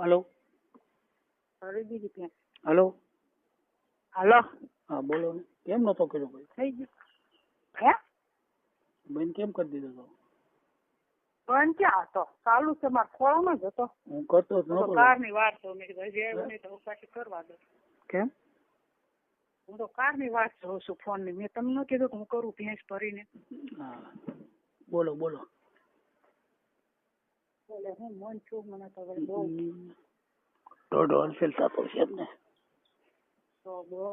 Hello કરી દીધી ત્યાં. હલો હાલો હા બોલો ને. કેમ નતો કર્યો ભાઈ? થઈ ગયું હે બેન કેમ કરી દીધો તો? પણ ક્યાં હતો? ચાલુ છે મારા ખોળામાં જ હતો. હું કરતો જ નતો. કારની વાર તો મેં કીધું હજી આવ્યો નહીં તો પાછી કરવા દો. કેમ? હું તો કારની વાત જોઉં છું ફોન ની. મેં તમને કીધું કે હું કરું ભેંસ ભરીને. હા બોલો બોલો. એટલે હું મન છું મને તો હવે બહુ દોઢ હોલસેલ થતો છે જ ને. તો બહુ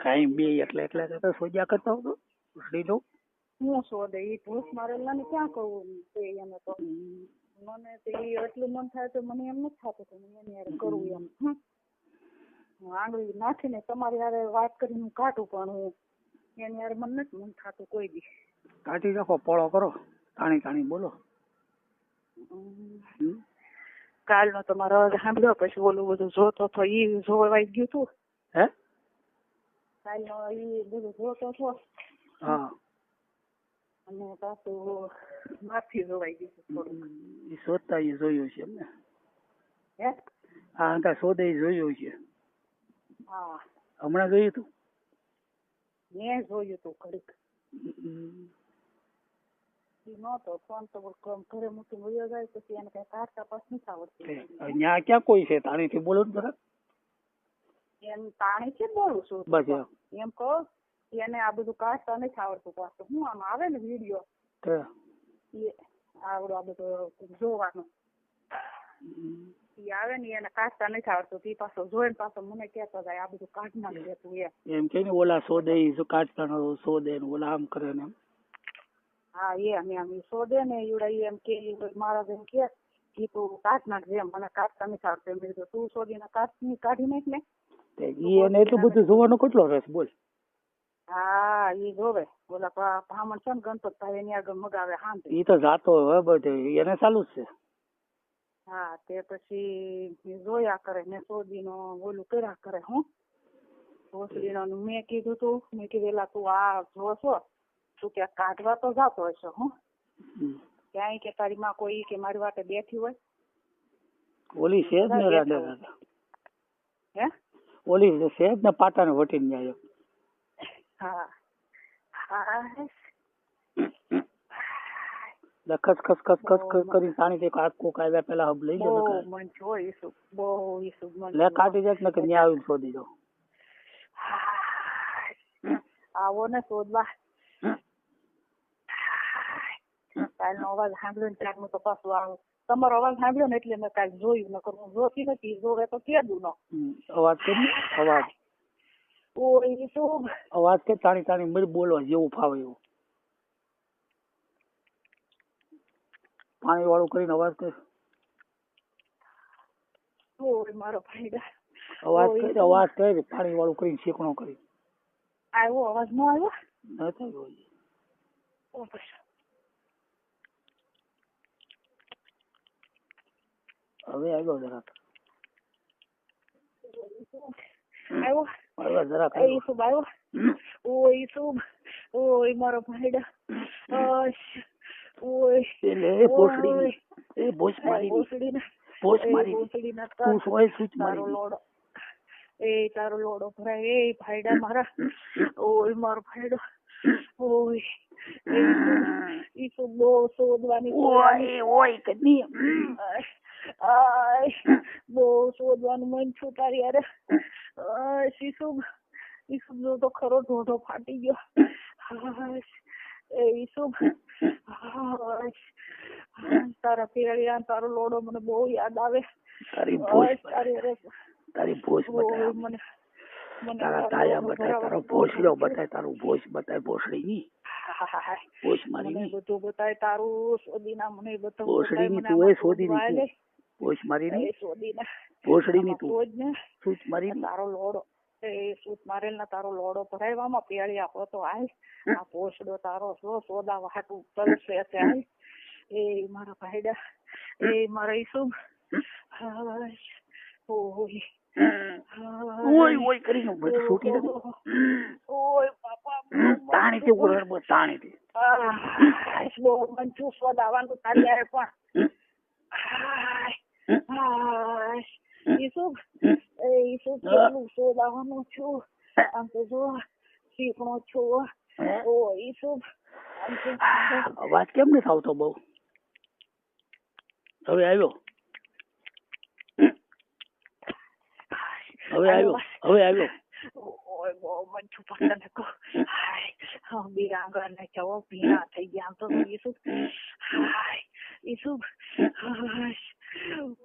કાંઈ બે એટલે તો સોજા કરતો હતો લીધો. હું શોધે એ ભૂસ મારેલા ને ક્યાં કહું એને તો મને તો એ એટલું મન થાય તો મને એમ નથી થતું કે મને એની હારે કરવું એમ. હું આંગળી નાખીને તમારી હારે વાત કરીને હું કાઢું પણ હું એની હારે મને નથી મન થતું કોઈ દી. કાઢી નાખો પોળો કરો તાણી બોલો. કાલનો તમારો અવાજ સાંભળ્યો પછી ઓલું બધું જોતો હતો એ જોવાઈ ગયું તું. હે કાલનો એ બધું જોતો હતો. હા અને પાછું માફી જોવાઈ ગયું થોડું. એ શોધતા એ જોયું છે એમને. હે હા અંતા શોધે જોયું છે. હા હમણાં જોયું તું? મેં જોયું તું ઘડીક. નતો ફોન તો ઘરે મૂકી વયો જાય પછી એને કઈ કાઢતા પાસ નથી આવડતી. ત્યાં ક્યાં કોઈ છે? તાણીથી બોલો ને જરા. એમ તાણીથી બોલું છું બસ એમ કહો એને આ બધું કાઢતા નથી આવડતું પાછું. હું આમ આવે ને વિડીયો આવડો આ બધું જોવાનું આવે ને એને કાઢતા નથી આવડતું. તે પાછો જોઈને પાછો મને કહેતો જાય આ બધું કાઢ નાખ દેતું એમ કે ને ઓલા શોધે કાઢતા શોધે ને ઓલા આમ કરે ને. હા એમ શોધે ને એવડા એમ કે મારા જેમ કે તું કાઢ નાખજે મને કાઢતા નથી આવડતું. એમ કીધું તું શોધીને કાઢી નાખ ને. એને એટલું બધું જોવાનો કેટલો રસ બોલ. હા એ જોવે ઓલા બ્રાહ્મણ છે ને ગણપતભાઈ એની આગળ મગાવે હા એ તો જાતો હોય બધે એને ચાલુ જ છે. હા તે પછી જોયા કરે ને શોધીનો ઓલું કર્યા કરે. હું ભોસડીનો મેં કીધું તું મેં કીધેલા તું આ જો છો તું ક્યાં કાઢવા તો જાતો હશે. હું ક્યાંય કે તારી માં કોઈ કે મારી વાટે બેઠી હોય ઓલી છે જ ને રાધા. હે ઓલી છે જ ને પાટાને વટીને આવ્યો. હા હા ખસ કરી તાણી આખું કાયદા પેલા હબ લઈ ગયો. બહુ મન જોઈશું બહુ ઈસુ મન લે કાઢી જાય ને કે ન્યા આવીને શોધી દો. આવો ને શોધવા. કાલનો અવાજ સાંભળ્યો ને ત્યારનું તો પાછું આવું તમારો અવાજ સાંભળ્યો ને એટલે મેં કાલ જોયું. નકર હું જોતી નથી. જોવે તો કેદું નો અવાજ કરી અવાજ ઓય શું અવાજ કે તાણી મળી બોલવા જેવું ફાવે એવું. પાણી વાળું કરીને અવાજ કર. ઓય મારો ભાઈ અવાજ કરી પાણી વાળું કરીને શેકણો કરી. આવ્યો અવાજ નો આવ્યો નથી આવ્યો. હવે આવ્યો જરાક. આવ્યો જરાક એ શું આવ્યો. ઓય શું ઓય મારો ભાઈ ઓય એટલે ભોસડી એ ભોસ મારી તું સોય સૂચ મારી લોડો એ તારો લોડો ભરાય એ ભાઈડા મારા. ઓય મારો ભાઈડો ઓય એ શું બહુ શોધવાની ઓય કદી બહુ શોધવાનું મન છું તારી યાર. ઈસુબ નો તો ખરો ઢોઢો ફાટી ગયો. ઈસુબ તારા પેરિયા તારો લોડો મને બહુ યાદ આવે. તારી ભોજ બતાય મને તારા તાયા બતાય તારો ભોસડો બતાય તારું ભોજ બતાય ભોસડી ની ભોજ મારી ની બધું બતાય તારું શોધીના મને બધું ભોસડી ની તું એ શોધી ની ભોજ મારી ની શોધીના ભોસડી ની તું સૂચ મારી તારો લોડો એ સૂચ મારેલ ના તારો લોડો ભરાયવામાં પેળિયા હોતો હાલ આ ભોસડો તારો સોદા વાટું તલસે હાલ. એ મારા ભાઈડા એ મારા ઈસુબ ઓય કરીને છૂટી દે. ઓય બાપા તાણી તે ઉરડ તાણી તે બહુ મંચું સ્વાદ આવવાનું તારી યારે પણ ઈસુબ ઈસુબ કેટલું શોધાવાનું છું આમ તો જો શીખણો છું ઓ ઈસુબ અવાજ કેમ નથી આવતો બહુ હવે આવ્યો ઓય બહુ મન છું પસંદ કો હાય બીરાંગા ને ચવો ભીના થઈ ગયા તો ઈસુબ હાય ઈસુબ હાય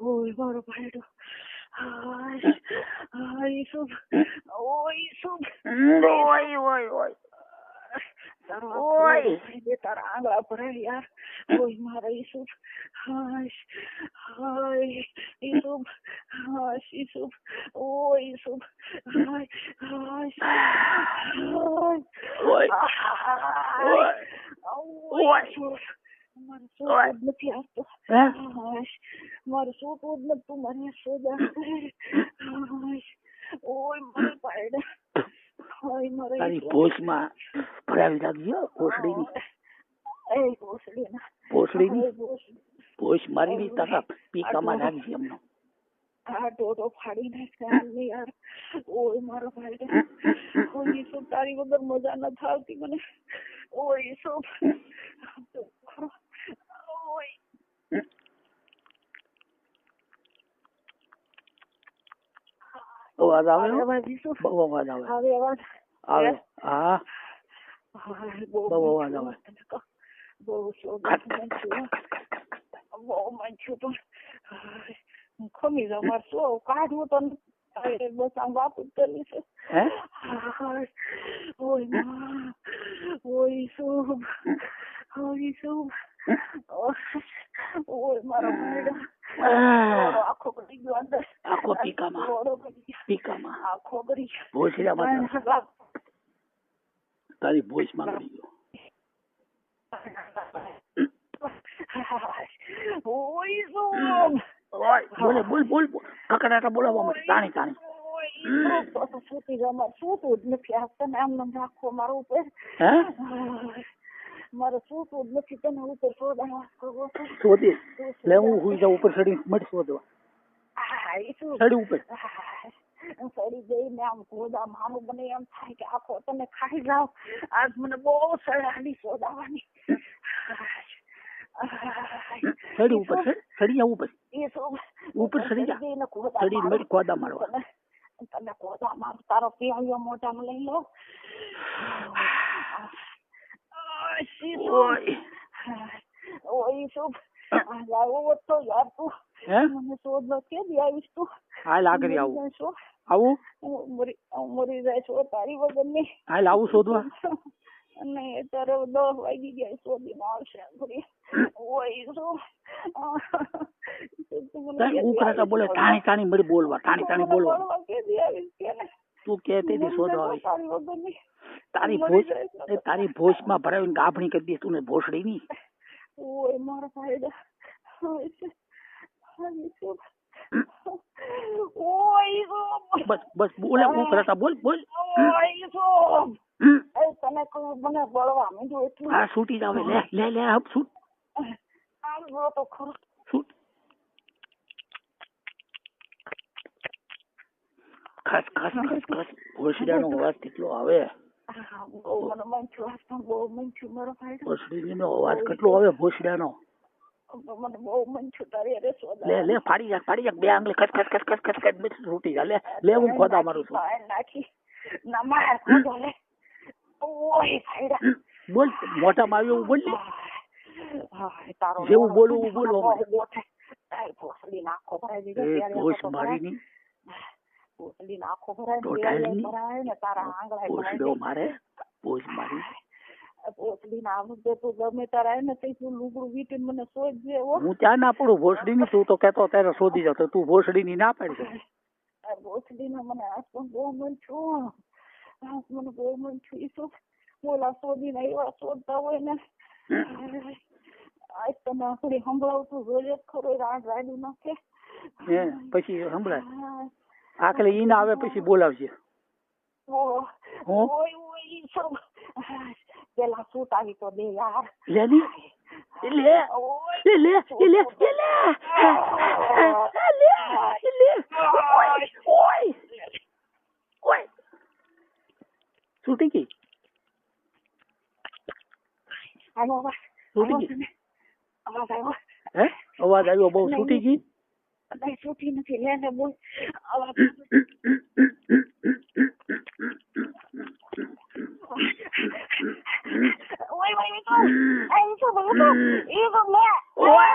ઓય મારો ભાઈડો હાય હાય ઈસુબ ઓય તારા આંગળા ભરાય યાર ઓય મારા ઈસુબ હાય હાય ઈસુબ હાય ઈસુબ ઓય ઈસુબ હાય હાય નથી આવતો મારું શું તું મને સોદા ઓય મારી પાયડા તારી ભોસમાં ભરાવી રાખજો ભોસડીની ભોસ મારીની તારા પીકામાં રાખજે એમનો આ ડોડો ફાડી નાખે યાર ઓય મારો ભાઈ ઓય શું તારી વગર મજા ન થાવતી મને ઓય શું અવાજ આવે બહુ અવાજ આવે આવે હા બહુ અવાજ આવે બહુ મંચું પણ ખમી જાવ મારે શું કાઢવું તો બસ આમ વાપસ કરવી છે ઓય શું ઓય મારો ભાઈડા આખો પડી ગયો અંદર આખો પીકામાં આખો કરી ભોસડીમાં તારી ભોસમાં કરી ગયો બોલ કકડાટા બોલાવવા માટે તાણી સુતી જમા સુતું જ નથી આપતા આમ નામ રાખો મારો ઉપર મારે સુતું જ નથી તને ઉપર શોધી લે હું હુઈ જાઉં ઉપર ચડી મળી શોધવા ચડી ઉપર સડી જઈને આમ ગોદા માનું બને એમ થાય કે આખો તમે ખાઈ જાઓ આજ મને બહુ સડાની શોધાવાની ચડી ઉપર ચડી જાવ ઉપર ચડી જા ચડી મળી ગોદા મારવા તને ગોદા માર તારો પીળિયો મોઢામાં લઈ લો ઓય શું આવો તો યાર તું મને શોધવા કે દી આવીશ તું હાલ આગળ આવું મરી જાય છો તારી વગર ની હાલ આવું શોધવા નહીં તારે 10 વાગી ગયા શોધીને આવશે ઓય શું બોલે ટાણી મળી બોલવા ટાણી બોલવા તું કહેતી હતી શોધવા આવી તારી ભોસ માં ભરાવીને ગાભણી કરી દઈશ તું ને ભોસડી ની ઓય મારા ભાઈડા બસ બોલે હું કરતા બોલ તને મને બળવા માંડ્યું એટલું હા છૂટી જાવ લે હપ છૂટ તો ખરું છૂટ ખસ ભોસડીનો અવાજ કેટલો આવે બહુ મંચું મારો ભાઈ ભોસડીનો અવાજ કેટલો આવે ભોસડીનો મને બહુ મંચું તારી અરે સોદા લે ફાડી જા બે આંગળી ખસ છૂટી જા લે હું ખોદા મારું છું નાખી ના માર ખોદો લે ઓય ભાઈડા બોલ મોઢામાં આવ્યું બોલ તારો જેવું બોલવું બોલો ભોસડી નાખો ભરાઈ દીધો ભોસ મારીની ભોસડી નાખો ભરાય ને તારા આંગળા ભોસડો મારે ભોસ મારી ભોસડી ના આવડે તો ગમે તારા ને તું લુગડું વીટીને મને શોધજે હું ત્યાં ના પડું ભોસડી ની તું તો કેતો ત્યારે શોધી જાવ તો તું ભોસડી ની ના પાડી ભોસડી ને મને આજ પણ બહુ મન છું મને બહુ મન છું શું બોલા શોધી ને એવા શોધતા હોય ને આજ તમે આપડી સંભળાવતું જોઈએ ખરો રાડું નાખે પછી સંભળાય આખલે ઈ ના આવે પછી બોલાવશે પેલા સૂટ આવી તો દે યાર છૂટી ગઈ આનો અવાજ છૂટી આવ્યો ગઈ તને? અવાજ આવ્યો? હે અવાજ આવ્યો બહુ છૂટી ગઈ નહીં છૂટી નથી. લે ને બોલ અવાજ. ઓય ઓય તો આઈ તો બગતો એ તો લે ઓય.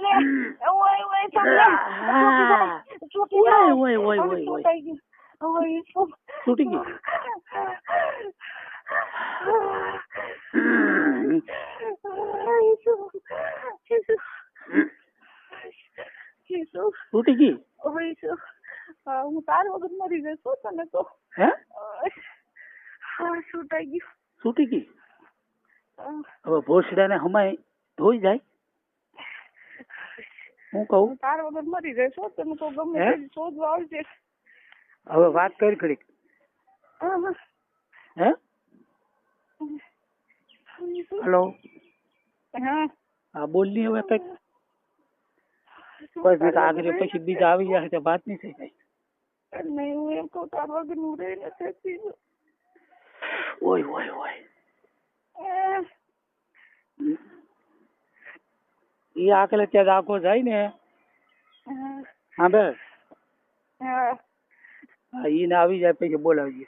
લે ઓય ઓય તો લે છૂટી ઓય, ગઈ. ઓય, ઓય, હવે ઓય, છૂટાઈ ગઈ. ઓય તો છૂટી ગઈ છૂટી ગઈ હું તાર વગર મરી જઈશ હો તને તો. હે હા છૂટાઈ ગયું. છૂટી ગઈ હવે ભોસડાને હમાય ધોઈ જાય હું કહું હું તાર વગર મરી જઈશ હો તને તો ગમે હે? તે શોધવા આવજે. હવે વાત કરી ઘડીક હે હલો હા હા બોલ ની હવે કઈક બસ આગળ પછી બીજા આવી જાય તો વાત નહીં થઈ જાય નહીં હું એમ કહું તાર વગર હું રહી નથી શકતી. ઓય ઓય ઓય એ આકલે ત્યાં આખો જાય ને હા બે હા હા ઈને આવી જાય પછી બોલાવજે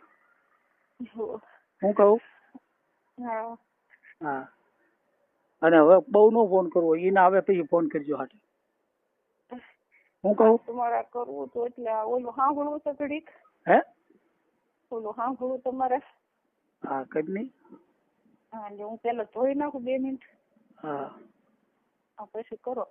હું કહું હા હા અને હવે બહુ નો ફોન કરવો ઈને આવે પછી ફોન કરજો હાટે હું કહું તમારે કરવું તો એટલે ઓલું સાંભળવું તો ઘડીક હે ઓલું સાંભળવું તમારે. હા કઈ નહીં હા એટલે હું પેલા જોઈ નાખું 2 મિનિટ હા પછી કરો.